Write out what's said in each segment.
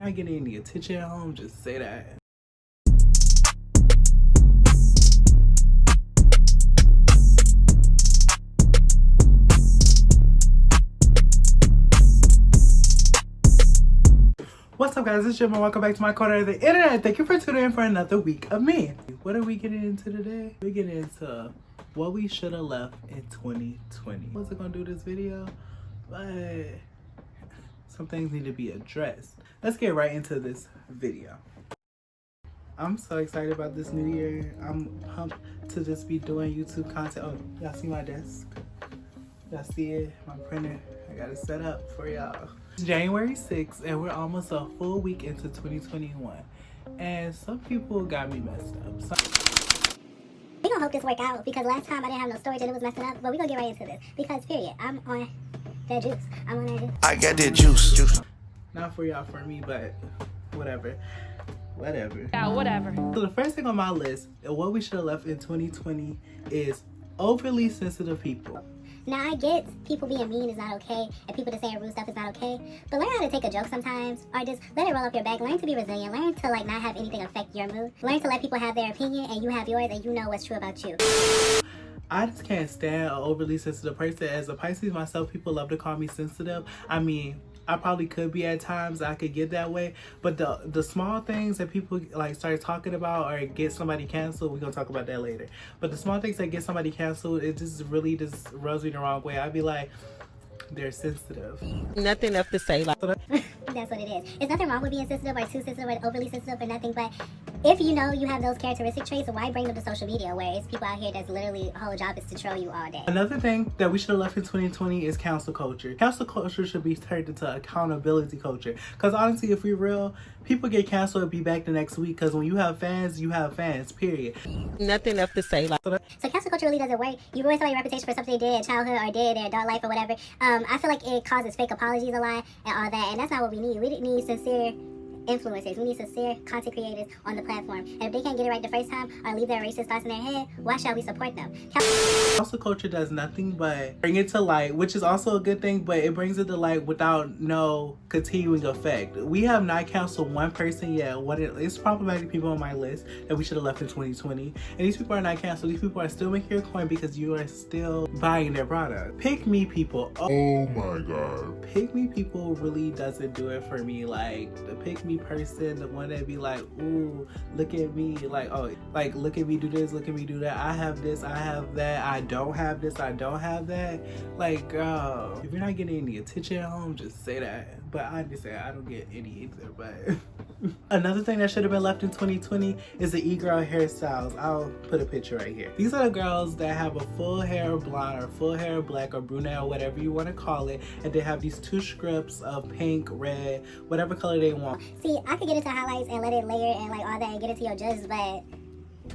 Not getting any attention at home, just say that. What's up guys, it's Jim and welcome back to my corner of the internet. Thank you for tuning in for another week of me. What are we getting into today? We're getting into what we should have left in 2020. I wasn't gonna do this video, but some things need to be addressed. Let's get right into this video. I'm so excited about this new year. I'm pumped to just be doing YouTube content. Oh, y'all see my desk? Y'all see it? My printer. I got it set up for y'all. It's January 6th and we're almost a full week into 2021. And some people got me messed up. We gonna hope this work out because last time I didn't have no storage and it was messing up. But we gonna get right into this because period, I'm on that juice. I'm on that juice. I got that juice. Not for y'all, for me, but whatever. Yeah, whatever. So the first thing on my list and what we should have left in 2020 is overly sensitive people. Now I get people being mean is not okay and people just saying rude stuff is not okay. But learn how to take a joke sometimes or just let it roll up your back. Learn to be resilient. Learn to not have anything affect your mood. Learn to let people have their opinion and you have yours and you know what's true about you. I just can't stand an overly sensitive person. As a Pisces myself, people love to call me sensitive. I mean, I probably could be at times. I could get that way. But the small things that people like start talking about or get somebody canceled, we're going to talk about that later. But the small things that get somebody canceled, it just really just rubs me the wrong way. I'd be like, they're sensitive. Nothing left to say. Like, That's what it is. There's nothing wrong with being sensitive or too sensitive or overly sensitive or nothing. But if you know you have those characteristic traits, why bring them to social media where it's people out here that's literally whole job is to troll you all day? Another thing that we should have left in 2020 is cancel culture. Cancel culture should be turned into accountability culture. Because honestly, if we're real, people get canceled and be back the next week. Because when you have fans, period. nothing left to say. Like, So cancel culture really doesn't work. You ruin somebody's reputation for something they did in childhood or did in their adult life or whatever. I feel like it causes fake apologies a lot and all that. And that's not what we need. We need sincere influencers. We need sincere content creators on the platform. And if they can't get it right the first time or leave their racist thoughts in their head, why shall we support them? Cancel culture does nothing but bring it to light, which is also a good thing, but it brings it to light without no continuing effect. We have not canceled one person yet. It's problematic people on my list that we should have left in 2020. And these people are not canceled. These people are still making your coin because you are still buying their product. Pick me people. Oh my god. Pick me people really doesn't do it for me. Like the pick me person, the one that be like, ooh, look at me, like, oh, like look at me do this, look at me do that, I have this, I have that, I don't have this, I don't have that. Like, girl, if you're not getting any attention at home, just say that. But I just say I don't get any either. But another thing that should have been left in 2020 is the e-girl hairstyles. I'll put a picture right here. These are the girls that have a full hair blonde or full hair black or brunette or whatever you want to call it, and they have these two strips of pink, red, whatever color they want. See, I could get into highlights and let it layer and like all that and get into your judges, but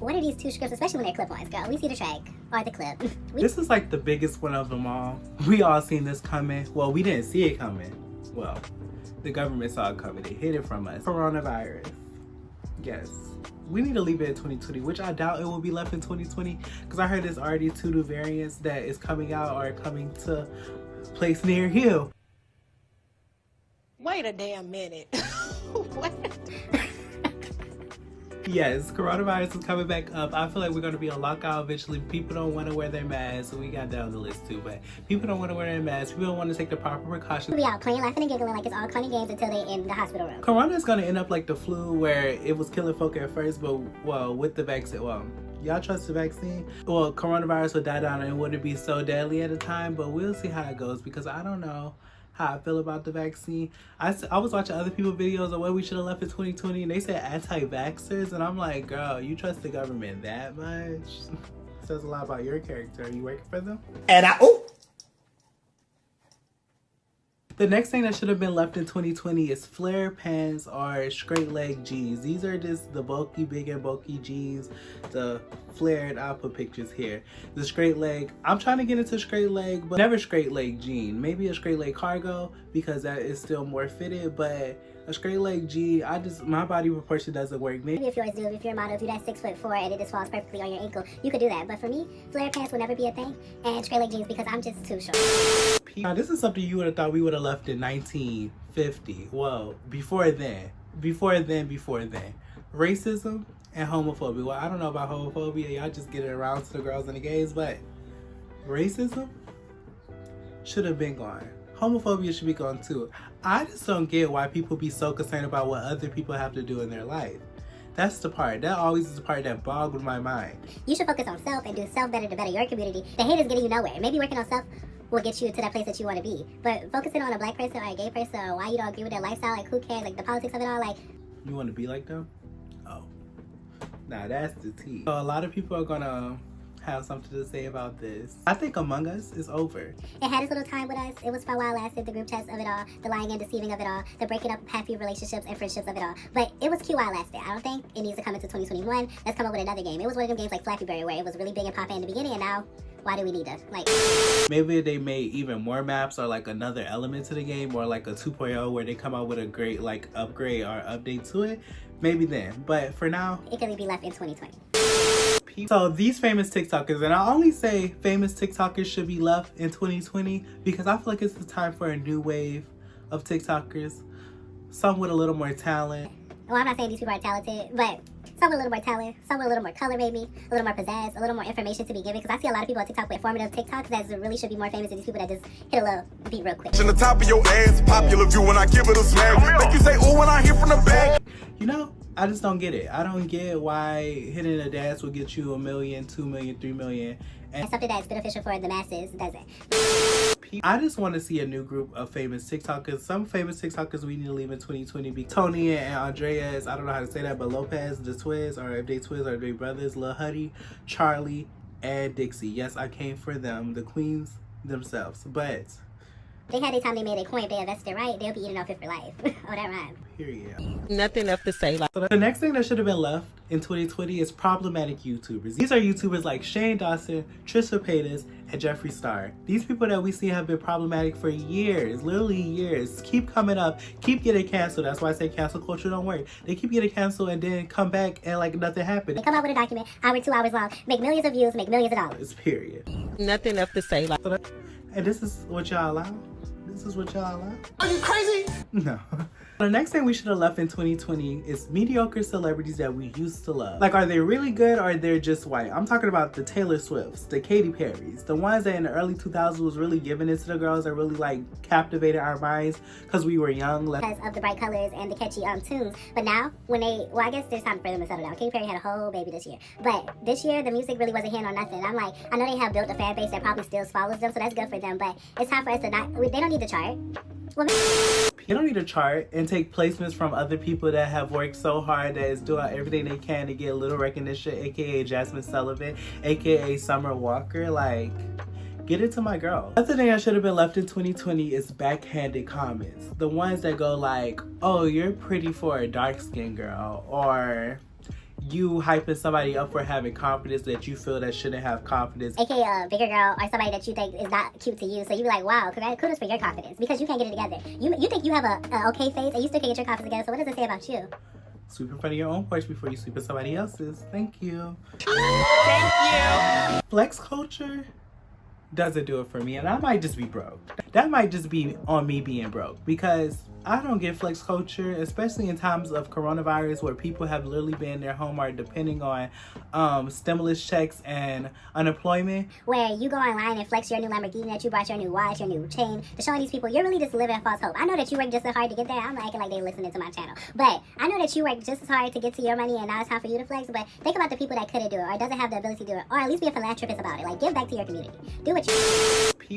what are these two scripts, especially when they're clip-ons, girl? We see the track or the clip. This is like the biggest one of them all. We all seen this coming. Well, we didn't see it coming. Well, the government saw it coming. They hid it from us. Coronavirus. Yes. We need to leave it in 2020, which I doubt it will be left in 2020 because I heard there's already 2 new variants that is coming out or coming to place near you. wait a damn minute. What? Yes, coronavirus is coming back up. I feel like we're going to be on lockout eventually. People don't want to wear their masks, so we got that on the list too. But people don't want to wear their masks. People don't want to take the proper precautions. We out playing, laughing, and giggling like it's all funny games until they in the hospital room. Corona is going to end up like the flu where it was killing folk at first, but well, with the vaccine, well, y'all trust the vaccine? Well, coronavirus would die down and it wouldn't be so deadly at the time, but we'll see how it goes because I don't know how I feel about the vaccine. I was watching other people's videos of what we should have left in 2020 and they said anti-vaxxers and I'm like, girl, you trust the government that much? Says a lot about your character. Are you working for them? And the next thing that should have been left in 2020 is flare pants or straight leg jeans. These are just the bulky, big and bulky jeans. The flared, I'll put pictures here. The straight leg, I'm trying to get into straight leg, but never straight leg jean. Maybe a straight leg cargo because that is still more fitted, but A straight leg G, my body proportion doesn't work. Maybe if yours do, if you're a model, if you're that 6'4" and it just falls perfectly on your ankle, you could do that. But for me, flare pants will never be a thing, and straight leg jeans because I'm just too short. Now this is something you would have thought we would have left in 1950. Well, before then. Racism and homophobia. Well, I don't know about homophobia. Y'all just get it around to the girls and the gays, but racism should have been gone. Homophobia should be gone too. I just don't get why people be so concerned about what other people have to do in their life. That's the part. That always is the part that boggled my mind. You should focus on self and do self better to better your community. The hate is getting you nowhere. Maybe working on self will get you to that place that you want to be. But focusing on a black person or a gay person or why you don't agree with their lifestyle, like who cares? Like the politics of it all, like... You want to be like them? Oh. Nah, that's the tea. So a lot of people are gonna have something to say about this. I think Among Us is over. It had its little time with us. It was fun while it lasted. The group chats of it all, the lying and deceiving of it all, the breaking up happy relationships and friendships of it all. But it was cute while it lasted. I don't think it needs to come into 2021. Let's come up with another game. It was one of them games like Flappy Bird where it was really big and popping in the beginning, and now why do we need to like... Maybe they made even more maps or like another element to the game, or like a 2.0 where they come out with a great like upgrade or update to it. Maybe then. But for now, it can be left in 2020. So these famous TikTokers, and I only say famous TikTokers should be left in 2020 because I feel like it's the time for a new wave of TikTokers. Some with a little more talent. Well, I'm not saying these people are talented, but some with a little more talent, some with a little more color maybe, a little more pizzazz, a little more information to be given. Because I see a lot of people on TikTok with informative TikToks that really should be more famous than these people that just hit a little beat real quick. In the top of your ass, popular view when I give it a smack. Make you say, oh, when I hear from the back. You know, I just don't get it. I don't get why hitting a dance will get you 1 million, 2 million, 3 million. And something that's beneficial for the masses doesn't. I just want to see a new group of famous TikTokers. Some famous TikTokers we need to leave in 2020 be Tony and Andreas. I don't know how to say that, but Lopez, the twins, or if they twins or they brothers, Lil Huddy, Charlie, and Dixie. Yes, I came for them, the queens themselves. But they had the time they made a coin, they invested right, they'll be eating off it for life. Oh, that rhyme. Period. Nothing left to say. Like, so the next thing that should have been left in 2020 is problematic YouTubers. These are YouTubers like Shane Dawson, Trisha Paytas, and Jeffree Star. These people that we see have been problematic for years, literally years. Keep coming up, keep getting canceled. That's why I say cancel culture don't work. They keep getting canceled and then come back and like nothing happened. They come out with a document, hour, 2 hours long, make millions of views, make millions of dollars. Period. nothing left to say. Like, and this is what y'all allow? This is what y'all allow? Are you crazy? No. The next thing we should have left in 2020 is mediocre celebrities that we used to love. Like, are they really good or they're just white? I'm talking about the Taylor Swifts, the Katy Perrys, the ones that in the early 2000s was really giving it to the girls that really like captivated our minds because we were young. Because of the bright colors and the catchy tunes. But now, when I guess there's time for them to settle down. Katy Perry had a whole baby this year. But this year, the music really wasn't hitting on nothing. I'm like, I know they have built a fan base that probably still follows them, so that's good for them. But it's time for us to they don't need to chart. Well, you don't need to chart and take placements from other people that have worked so hard, that is doing everything they can to get a little recognition, aka Jasmine Sullivan, aka Summer Walker. Like, get it to my girl. Another thing that should have been left in 2020 is backhanded comments. The ones that go like, oh, you're pretty for a dark-skinned girl, or you hyping somebody up for having confidence that you feel that shouldn't have confidence. AKA a bigger girl or somebody that you think is not cute to you. So you be like, wow, kudos for your confidence because you can't get it together. You think you have a okay face and you still can't get your confidence together. So what does it say about you? Sweep in front of your own porch before you sweep in somebody else's. Thank you. thank you. Flex culture doesn't do it for me, and I might just be broke. That might just be on me being broke because I don't get flex culture, especially in times of coronavirus where people have literally been in their home or depending on stimulus checks and unemployment. Where you go online and flex your new Lamborghini that you bought, your new watch, your new chain, to showing these people you're really just living false hope. I know that you worked just as hard to get there. I'm not acting like they're listening to my channel. But I know that you worked just as hard to get to your money and now it's time for you to flex. But think about the people that couldn't do it or doesn't have the ability to do it, or at least be a philanthropist about it. Like, give back to your community. Do what you...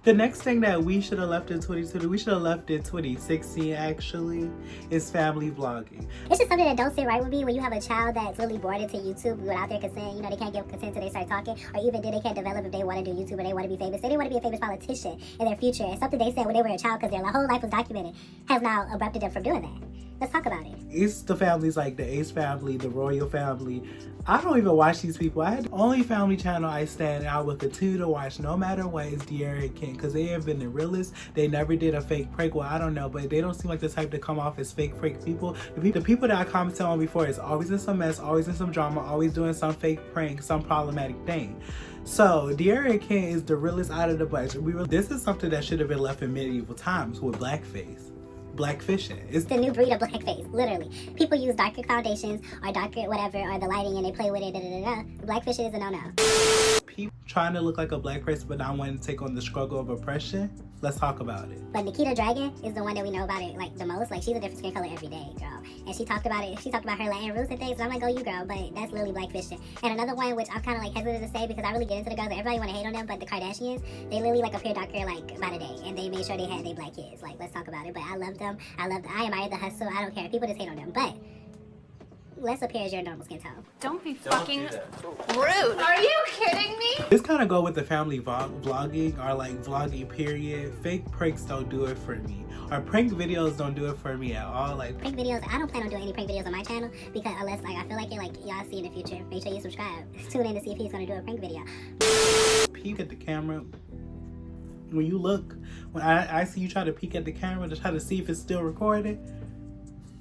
The next thing that we should have left in 2020, we should have left in 2016 actually, is family vlogging. It's just something that don't sit right with me when you have a child that's really born into YouTube without their consent. You know, they can't give consent until they start talking, or even then they can't develop if they want to do YouTube or they want to be famous. Say they want to be a famous politician in their future, and something they said when they were a child because their whole life was documented has now abrupted them from doing that. Let's talk about it. It's the families like the Ace family, the Royal family. I don't even watch these people. I had the only family channel I stand and I would continue to watch no matter what is De'Ara and Ken, because they have been the realest. They never did a fake prank. Well, I don't know, but they don't seem like the type to come off as fake people. The people that I commented on before is always in some mess, always in some drama, always doing some fake prank, some problematic thing. So De'Ara and Ken is the realest out of the bunch. This is something that should have been left in medieval times with blackface. Blackfishing. It's the new breed of blackface, literally. People use darker foundations or darker whatever, or the lighting, and they play with it, Blackfishing is a no-no. People trying to look like a black person but not wanting to take on the struggle of oppression. Let's talk about it. But Nikita Dragon is the one that we know about it like the most. Like, she's a different skin color every day, girl. And she talked about it. She talked about her Latin roots and things. And I'm like, oh, you girl, but that's literally blackfishing. And another one, which I'm kind of like hesitant to say because I really get into the girls. Everybody want to hate on them, but the Kardashians, they literally like appear darker like by the day, and they made sure they had their black kids. Like, let's talk about it. But I love them. I admire the hustle. I don't care. People just hate on them, but let's appear as your normal skin tone. Don't be fucking rude. Are you kidding me? This kind of go with the family vlogging or like vlogging period. Fake pranks don't do it for me. Or prank videos don't do it for me at all. Like prank videos, I don't plan on doing any prank videos on my channel because unless like I feel like it, like y'all see in the future. Make sure you subscribe. Tune in to see if he's gonna do a prank video. Peek at the camera. When you look, when I see you try to peek at the camera to try to see if it's still recorded,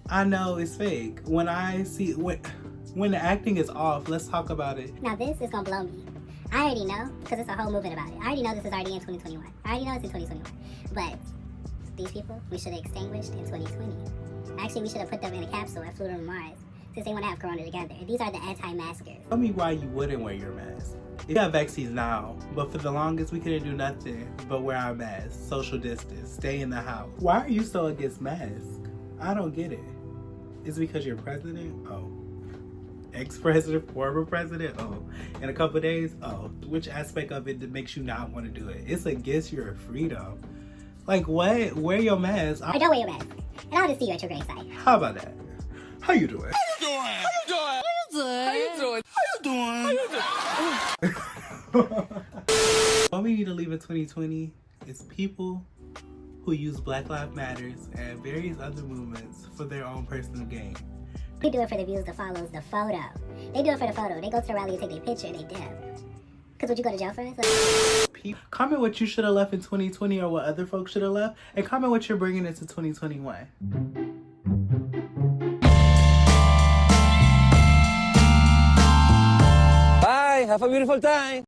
I know it's fake. When I see when the acting is off, let's talk about it. Now this is gonna blow me. I already know because it's a whole movement about it. I already know this is already in 2021. I already know it's in 2021. But these people, we should have extinguished in 2020. Actually, we should have put them in a capsule and flew them to Mars since they want to have corona together. These are the anti-maskers. Tell me why you wouldn't wear your mask. We got vaccines now, but for the longest we couldn't do nothing but wear our masks, social distance, stay in the house. Why are you so against masks? I don't get it. Is it because you're president? Oh. Ex-president, former president? Oh. In a couple of days? Oh. Which aspect of it that makes you not want to do it? It's against your freedom. Like what? Wear your mask. Or don't wear your mask. And I'll just see you at your gravesite. How about that? How you doing? What we need to leave in 2020 is people who use Black Lives Matters and various other movements for their own personal gain. They do it for the views, the follows, the photo. They do it for the photo. They go to the rally and take their picture and they dip. Because would you go to jail for this? Like, comment what you should have left in 2020 or what other folks should have left, and comment what you're bringing into 2021. Bye, have a beautiful time.